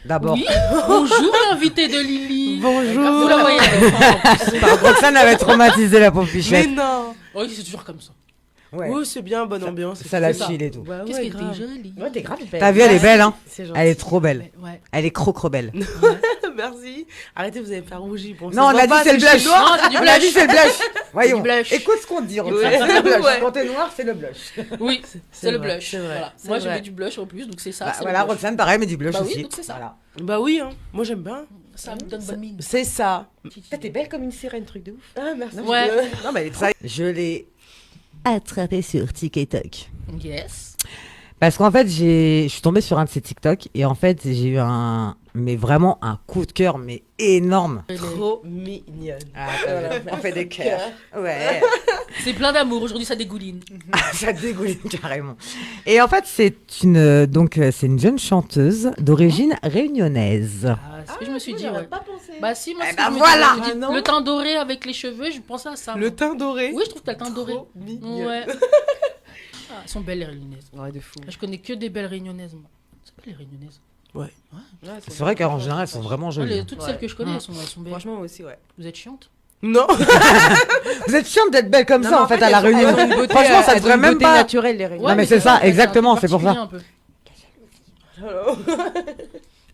d'abord. Oui, bonjour l'invité de Lily. Bonjour. Vous la voyez Roxane avait traumatisé la pauvre Mais fichette. non. Oui, c'est toujours comme ça. Ouais. Oh, c'est bien, bonne ambiance. Ça la c'est chill et tout. Bah Qu'est-ce ouais, que grave. t'es jolie. Ouais, t'es grave belle. T'as vu, elle est belle, hein. C'est gentil. Elle est trop belle. Ouais. Elle est rebelle. Merci. Arrêtez, vous allez me faire rougir. Bon, Non, on a dit c'est le blush. Non, c'est du On a dit blush. c'est le blush. Voyons. du blush. Écoute ce qu'on dit, Roxane. Ouais. C'est le blush. Ouais. Quand t'es noir, c'est le blush. Oui, c'est le vrai, blush. c'est vrai, Voilà. c'est Moi, je vrai. mets du blush en plus, donc c'est ça. Bah, c'est voilà, le blush. Roxane, pareil, mais du blush Bah oui, aussi. donc c'est ça. Voilà. Bah oui, hein. Moi j'aime bien. Ça me donne bonne mine. C'est ça. Putain, t'es belle comme une sirène, truc de ouf. Ah, merci. Ouais. Non, mais elle est très... Je l'ai attrapée sur TikTok. Yes. Parce qu'en fait, je suis tombée sur un de ses TikTok et en fait, j'ai eu mais vraiment un coup de cœur, mais énorme. Trop mignonne. Voilà, on fait des cœurs. Ouais. C'est plein d'amour. Aujourd'hui, ça dégouline. Ça dégouline carrément. Et en fait, c'est c'est une jeune chanteuse d'origine réunionnaise. Ah, c'est ce que je me suis dit, ouais. pas pensé. Bah si, moi, Eh c'est ce que ben je me voilà. disais. Je dis, Ah non. le teint doré avec les cheveux, je pensais à ça. Le moi. teint doré. Oui, je trouve que t'as le teint doré. Trop mignonne. Ouais. Ah, elles sont belles les réunionnaises. Ouais, de fou. Je connais que des belles réunionnaises, moi. C'est pas les réunionnaises. Ouais. C'est vrai qu'en général, elles sont vraiment jolies. Toutes Ouais. celles que je connais, elles sont belles. Franchement, moi aussi, ouais. Vous êtes chiantes. Non. Vous êtes chiante d'être belle comme Non, ça, mais en fait, à la elles ont Réunion. une beauté, Franchement, ça elles ont devrait une même beauté pas... naturelle, les réunions. Non, mais c'est ça, exactement, c'est pour ça. Un peu.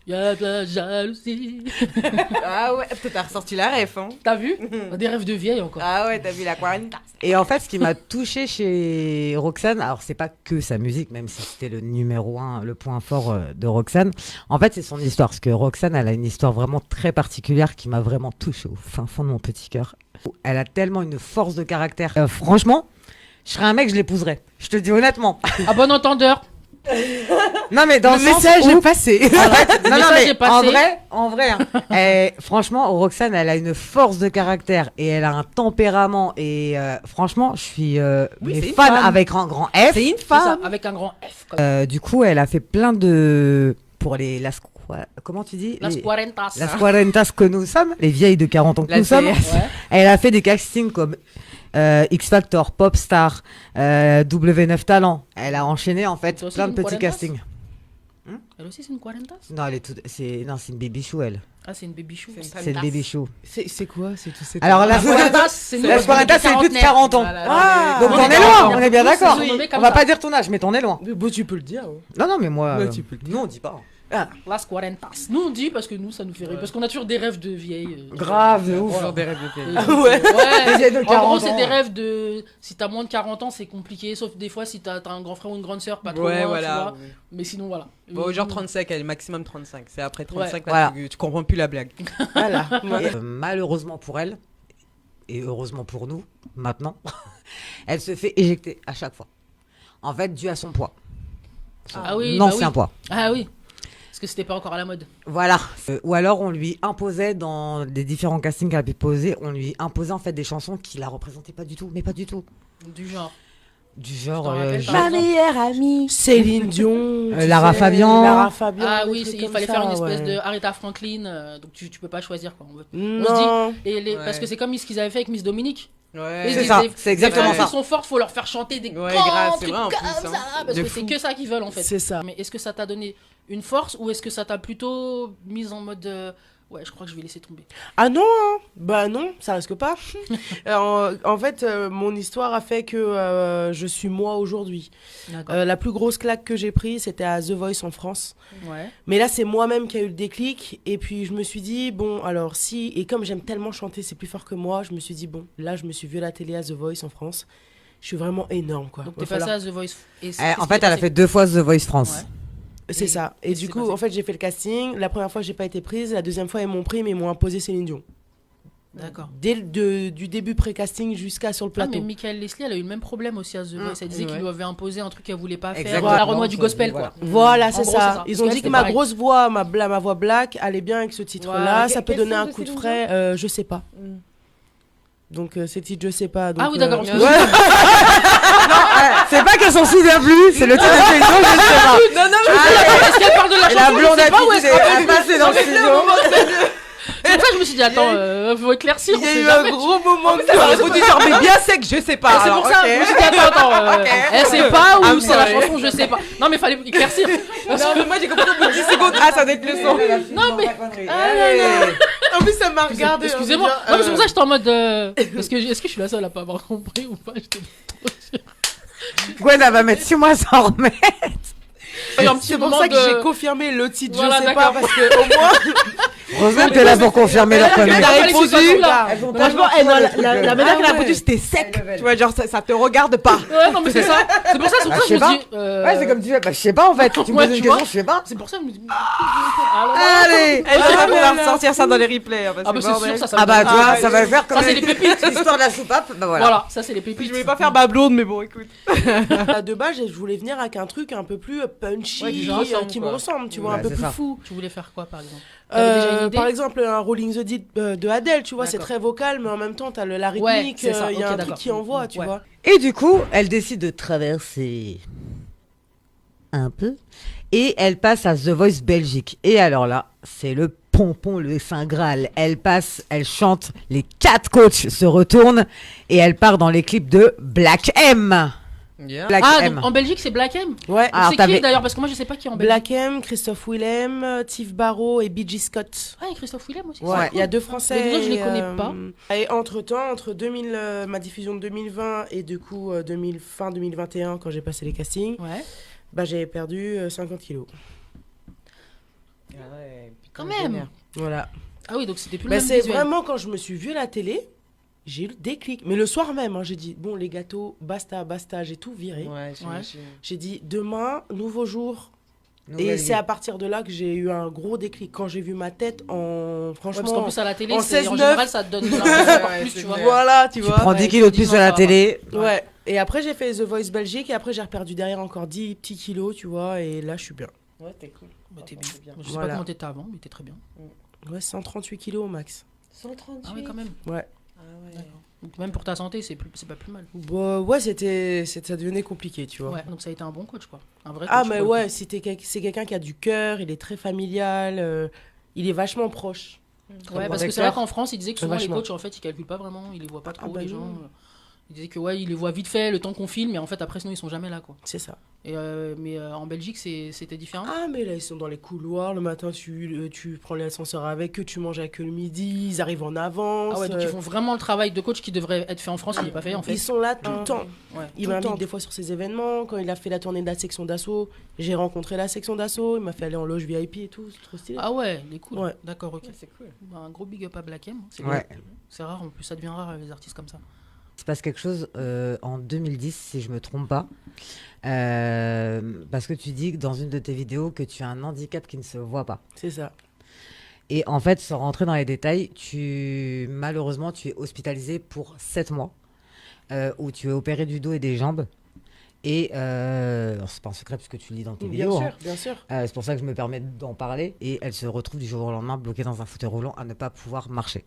Y a de la jalousie. Ah ouais, peut-être t'as ressorti la ref, hein. T'as vu Des rêves de vieille encore. Ah ouais, t'as vu la quaranta. Et en fait, ce qui m'a touchée chez Roxane, alors c'est pas que sa musique, même si c'était le numéro 1, le point fort de Roxane, en fait c'est son histoire, parce que Roxane, elle a une histoire vraiment très particulière qui m'a vraiment touchée au fin fond de mon petit cœur. Elle a tellement une force de caractère. Franchement, je serais un mec, je l'épouserais. Je te le dis honnêtement. À bon entendeur. Non mais dans Le le sens message où... est passé. En fait, non, non, message mais est passé. en vrai, hein. Franchement, Roxane, elle a une force de caractère et elle a un tempérament et franchement, je suis mais c'est une fan femme. avec un grand F. C'est une C'est ça, femme. avec un grand F. Comme Du coup, elle a fait plein de pour comment tu dis Las Les- Cuarentas. Las Cuarentas que nous sommes, les vieilles de 40 ans que La nous sommes. CS. Ouais. Elle a fait des castings comme X Factor, Popstar, W9 Talent. Elle a enchaîné en fait C'est aussi plein de une petits Cuarentas castings. Elle aussi, c'est une Cuarentas. Non, c'est une baby chou elle. Ah, c'est une baby chou. C'est une baby chou. C'est quoi? C'est tout ça. Alors Las la Cuarentas, c'est nous. La Cuarentas, c'est plus de 40 ans. Ah, Donc On on est est d'accord. loin, on est bien Tous d'accord. sont nommés comme On va ça. pas dire ton âge, mais t'en es loin. Mais bon, tu peux le dire. hein. Non, non, mais moi. Ouais, tu peux le dire. Nous, on dit pas. Las Cuarentas. Nous, on dit parce que nous, ça nous fait rire. Parce qu'on a toujours des rêves de vieilles. Grave, de ouf. Voilà. Des rêves de pays. Ouais. Les vieilles de En 40 gros, c'est ans. des rêves de. Si t'as moins de 40 ans, c'est compliqué. Sauf des fois, si t'as un grand frère ou une grande sœur, pas trop Ouais, loin, voilà. tu vois. Mais sinon, voilà. Bon, genre 35, elle est maximum 35. C'est après 35 Ouais. là, Voilà. tu comprends plus la blague. Voilà. Et, malheureusement pour elle, et heureusement pour nous, maintenant, elle se fait éjecter à chaque fois. En fait, dû à son poids. Son Ah oui, ancien bah oui. poids. Ah oui. Parce que c'était pas encore à la mode. Voilà. Ou alors, on lui imposait, dans les différents castings qu'elle a pu poser, on lui imposait en fait des chansons qui la représentaient pas du tout. Mais pas du tout. Du genre. Du Je genre. t'en rappelle, par Ma exemple. meilleure amie. Céline Dion. tu Lara sais, Fabian. Lara Fabian. Ah des oui, trucs il comme fallait ça, faire une espèce ouais. de Aretha Franklin. Donc tu peux pas choisir quoi. On se Non. dit. Parce Ouais. que c'est comme ce qu'ils avaient fait avec Miss Dominique. Ouais. C'est ça, c'est exactement les femmes ça. qui sont fortes, faut leur faire chanter des Ouais, grands grave, c'est trucs vrai, en comme plus, ça, hein. parce De que c'est fou. que ça qu'ils veulent en fait. C'est ça. Mais est-ce que ça t'a donné une force ou est-ce que ça t'a plutôt mise en mode ouais, je crois que je vais laisser tomber. Ah non, hein. Bah non, ça risque pas. En fait, mon histoire a fait que je suis moi aujourd'hui. D'accord. La plus grosse claque que j'ai prise, c'était à The Voice en France. Ouais. Mais là, c'est moi-même qui a eu le déclic. Et puis, je me suis dit, bon, alors si... Et comme j'aime tellement chanter, c'est plus fort que moi, je me suis dit, bon, là, je me suis vue à la télé à The Voice en France. Je suis vraiment énorme, quoi. Donc Va t'es passé falloir- à The Voice. Et En fait, elle a fait 2 fois The Voice France. Ouais. C'est ça. Et qu'est-ce du qui coup, s'est en fait, j'ai fait le casting. La première fois, j'ai pas été prise. La deuxième fois, ils m'ont pris, mais ils m'ont imposé Céline Dion. D'accord. Du début pré-casting jusqu'à sur le Ah, mais plateau. Michael Leslie, elle a eu le même problème aussi à The Voice. Elle disait ouais. qu'il lui avait imposé un truc qu'elle voulait pas faire. Exactement. La Renoir du gospel, Voilà. quoi. Voilà, En c'est gros, ça. c'est ça. Ils Parce ont que dit elle, que c'est ma pareil. grosse voix, ma voix black, allait bien avec ce titre-là. Voilà. Ça peut Quel donner son un de coup de Céline frais. Je sais pas. Donc, c'est titre Je sais pas. Donc, Ah oui, d'accord. ouais. C'est pas qu'elle s'en souvient plus, c'est le titre de Céline Dion, je sais pas. Non, non, Est-ce qu'elle parle de la Et la chanson? Je blonde sais pas où est-ce attitude qu'elle est passée dans le studio. C'est pour ça que je me suis dit, attends, faut éclaircir. Il y a eu un gros moment de Ça va répondu genre, mais bien sec, je sais pas. C'est Alors, pour ça, ok. je me suis dit, attends, Ok. elle sait pas Ah, ou c'est la ouais. chanson, je sais pas. Non, mais fallait éclaircir. Parce Non, que- mais moi j'ai compris au bout de 10 secondes. Ah, ça doit être le son. Non, mais- En plus, ça m'a regardé. Excusez-moi. Non, mais c'est pour ça que j'étais en mode. Est-ce que je suis la seule à pas avoir compris ou pas? J'étais trop sûre. Gwen, elle va mettre 6 mois sans remettre. Il y a un petit C'est pour moment ça que de- j'ai confirmé le titre, Voilà, je sais d'accord. pas, parce que au moins. Heureusement que t'es là pour confirmer leur Elle connerie. a T'as répondu. répondu. Là. Franchement, la manière qu'elle a ouais. répondu, c'était sec. Tu vois, genre, ça te regarde pas. Ouais, non, mais c'est ça. C'est pour ça, c'est pour Ah, ça que je je sais me dis. Ouais, c'est comme tu fais. Bah, je sais pas en fait. Tu me Ouais, poses une tu vois. question, je sais pas. C'est pour ça que je me dis. Ah, là, là. Allez. Elle Ah, va pouvoir là, là. sortir ça dans les replays. Parce Ah, que bah, c'est bordel. sûr, ça Ah bah tu me donne- vois, ça va le faire comme Ça, c'est les pépites. l'histoire de la soupape. Bah voilà. Voilà, ça, c'est les pépites. Je voulais pas faire ma blonde, mais bon, écoute. De base, je voulais venir avec un truc un peu plus punchy, Ouais, qui te ressemble, qui me quoi. ressemble, tu vois, Ouais, un peu c'est plus ça. fou. Tu voulais faire quoi, par exemple? T'avais déjà une idée? Par exemple, un Rolling the Deep de Adele, tu vois, c'est D'accord. très vocal, mais en même temps, t'as la Ouais, rythmique, c'est ça, il y a ok, un truc d'accord. qui envoie, tu Ouais. vois. Et du coup, elle décide de traverser un peu et elle passe à The Voice Belgique. Et alors là, c'est le pompon, le Saint Graal. Elle passe, elle chante, les 4 coachs se retournent et elle part dans les clips de Black M. Black Ah, M. donc en Belgique, c'est Black M? Ouais. Alors, C'est t'avais- qui d'ailleurs? Parce que moi, je sais pas qui est en Belgique. Black M, Christophe Willem, Tiff Barrow et B.G. Scott. Ah, et Christophe Willem aussi. Ouais, c'est il y a cool. 2 Français. Les autres, je les connais pas. Et entre-temps, entre 2000, ma diffusion de 2020 et du coup fin 2021, quand j'ai passé les castings, Ouais. bah, j'avais perdu 50 kilos. Quand même. Voilà. Ah oui, donc c'était plus le Bah, même c'est visuel. vraiment quand je me suis vue à la télé, j'ai eu le déclic. Mais le soir même, hein, j'ai dit, bon, les gâteaux, basta, j'ai tout viré. Ouais, J'ai dit, demain, nouveau jour. Nouvelle Et vie. c'est à partir de là que j'ai eu un gros déclic. Quand j'ai vu ma tête Ouais, parce qu'en Franchement, plus, à la télé, en c'est- 16-9. en général, ça te donne de l'argent encore Ouais, plus, c'est tu vois. clair. voilà, tu Tu vois. prends ouais, 10 kilos de tu dis plus non, à la ça va télé. Ouais. Et après, j'ai fait The Voice Belgique et après, j'ai reperdu derrière encore 10 petits kilos, tu vois. Et là, je suis bien. Ouais, t'es cool. Bah, t'es bien. bien. Je sais Voilà. pas comment t'étais avant, mais t'es très bien. Ouais, 138 kilos au max. 138. Ah oui, quand même. Ouais. Ah ouais. D'accord. Donc même pour ta santé, c'est pas plus mal. Bah, ouais, ça devenait compliqué, tu vois. Ouais, donc ça a été un bon coach, quoi. Un vrai Ah, coach, mais pour le ouais, coup. c'est quelqu'un qui a du cœur, il est très familial, il est vachement proche. Ouais, parce que Avec c'est vrai leur- qu'en France, ils disaient que souvent les Vachement. coachs, en fait, ils calculent pas vraiment, ils les voient pas trop, bah les non. gens. Ils disaient que ouais, ils les voient vite fait, le temps qu'on filme, mais en fait, après, sinon, ils sont jamais là, quoi. C'est ça. Mais en Belgique, c'était différent. Ah, mais là, ils sont dans les couloirs, le matin, tu prends l'ascenseur avec eux, tu manges avec eux le midi, ils arrivent en avance. Ah ouais, donc ils font vraiment le travail de coach qui devrait être fait en France, il n'est pas fait, en fait. Ils sont là tout le temps. Ouais. Il Tout le temps. m'invite des fois sur ses événements. Quand il a fait la tournée de la section d'assaut, j'ai rencontré la section d'assaut. Il m'a fait aller en loge VIP et tout. C'est trop stylé. Ah ouais, il est cool. Ouais. D'accord, ok. Ouais, c'est cool. Bah, un gros big up à Black M. C'est Ouais. bien. C'est rare, en plus, ça devient rare, les artistes comme ça. Il se passe quelque chose en 2010, si je me trompe pas. Parce que tu dis que dans une de tes vidéos que tu as un handicap qui ne se voit pas. C'est ça. Et en fait, sans rentrer dans les détails, malheureusement, tu es hospitalisé pour 7 mois, où tu es opéré du dos et des jambes. Et alors, c'est pas un secret puisque tu le dis dans tes Bien vidéos. sûr, hein. bien sûr. C'est pour ça que je me permets d'en parler. Et elle se retrouve du jour au lendemain bloquée dans un fauteuil roulant à ne pas pouvoir marcher.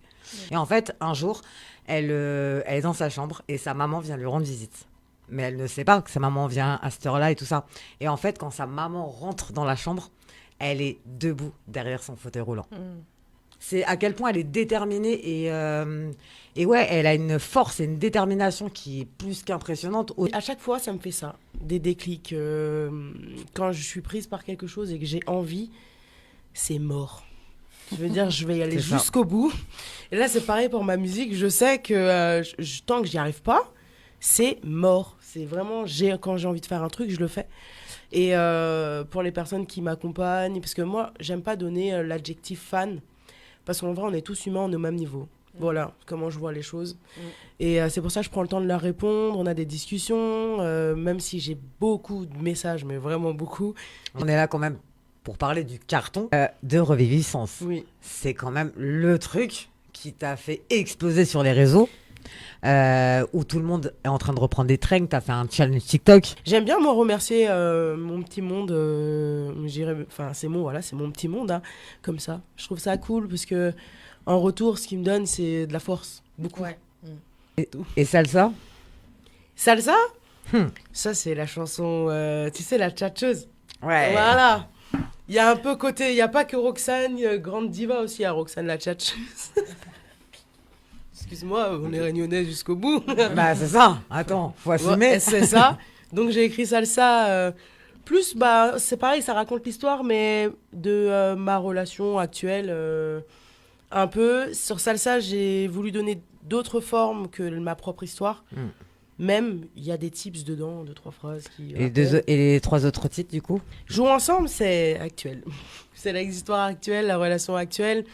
Et en fait, un jour, elle est dans sa chambre et sa maman vient lui rendre visite. Mais elle ne sait pas que sa maman vient à cette heure-là et tout ça. Et en fait, quand sa maman rentre dans la chambre, elle est debout derrière son fauteuil roulant. C'est à quel point elle est déterminée et ouais, elle a une force et une détermination qui est plus qu'impressionnante. Et à chaque fois, ça me fait ça. Des déclics. Quand je suis prise par quelque chose et que j'ai envie, c'est mort. Je veux dire, je vais y aller C'est ça. jusqu'au bout. Et là, c'est pareil pour ma musique. Je sais que tant que j'y arrive pas, c'est mort. C'est vraiment, quand j'ai envie de faire un truc, je le fais. Et pour les personnes qui m'accompagnent, parce que moi, j'aime pas donner l'adjectif fan, parce qu'en vrai, on est tous humains, on est au même niveau. Voilà comment je vois les choses. Et c'est pour ça que je prends le temps de leur répondre. On a des discussions, même si j'ai beaucoup de messages, mais vraiment beaucoup. On est là quand même pour parler du carton de Reviviscence. Oui. C'est quand même le truc qui t'a fait exploser sur les réseaux, où tout le monde est en train de reprendre des trends. T'as fait un challenge TikTok. J'aime bien moi remercier mon petit monde. Enfin, c'est mon petit monde, hein, comme ça. Je trouve ça cool parce que en retour, ce qu'ils me donnent, c'est de la force, beaucoup. Ouais. Et Salsa, Salsa, ça c'est la chanson, tu sais, la tchatcheuse. ouais. Voilà. Il y a un peu côté, il n'y a pas que Roxane, il y a grande diva aussi, il y a Roxane la tchatcheuse. Excuse-moi, on est réunionnais jusqu'au bout. Bah, c'est ça. Attends, faut assumer. Ouais, c'est ça. Donc j'ai écrit Salsa. Plus, bah, c'est pareil, ça raconte l'histoire, mais de ma relation actuelle. Un peu. Sur Salsa, j'ai voulu donner d'autres formes que ma propre histoire. Même, il y a des tips dedans, 2-3 phrases qui... Et les 3 autres titres, du coup? Jouons ensemble, c'est actuel. C'est l'histoire actuelle, la relation actuelle.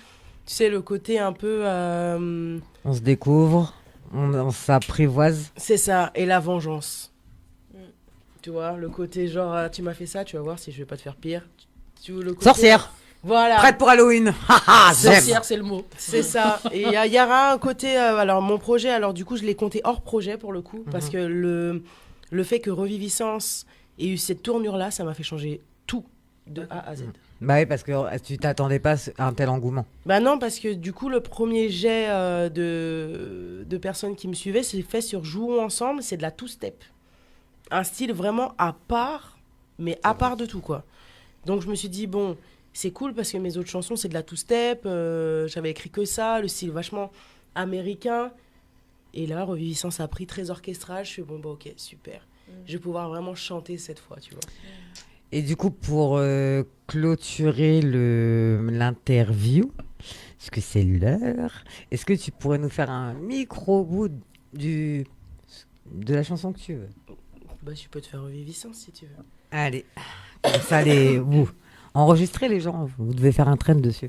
Tu sais, le côté un peu... On se découvre, on s'apprivoise. C'est ça, et la vengeance. Tu vois, le côté genre, tu m'as fait ça, tu vas voir si je vais pas te faire pire. Le côté... Sorcière. Voilà. Prête pour Halloween. Haha, j'aime. Sorcière, c'est le mot. C'est ça. Et il y aura un côté... alors, mon projet, alors du coup, je l'ai compté hors projet pour le coup, parce que le fait que Reviviscence ait eu cette tournure-là, ça m'a fait changer tout, de A à Z. Bah oui, parce que tu t'attendais pas à un tel engouement. Bah non, parce que du coup, le premier jet de personnes qui me suivaient, c'est fait sur Jouons Ensemble, c'est de la two-step. Un style vraiment à part, mais à part de tout, quoi. Donc je me suis dit, bon, c'est cool parce que mes autres chansons, c'est de la two-step, j'avais écrit que ça, le style vachement américain. Et là, Reviviscence a pris très orchestral, je suis bon, bah ok, super. Je vais pouvoir vraiment chanter cette fois, tu vois. Et du coup, pour clôturer l'interview, parce que c'est l'heure, est-ce que tu pourrais nous faire un micro-bout de la chanson que tu veux? Bah, je peux te faire Reviviscence si tu veux. Allez, comme ça, vous enregistrez les gens, vous devez faire un train dessus.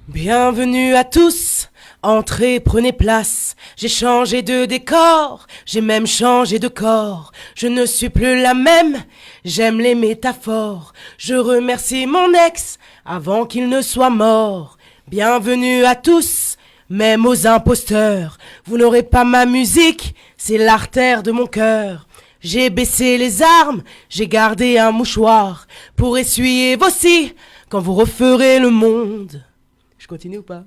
Bienvenue à tous, entrez, prenez place. J'ai changé de décor, j'ai même changé de corps. Je ne suis plus la même, j'aime les métaphores. Je remercie mon ex avant qu'il ne soit mort. Bienvenue à tous, même aux imposteurs. Vous n'aurez pas ma musique, c'est l'artère de mon cœur. J'ai baissé les armes, j'ai gardé un mouchoir pour essuyer vos cils quand vous referez le monde. Je continue ou pas?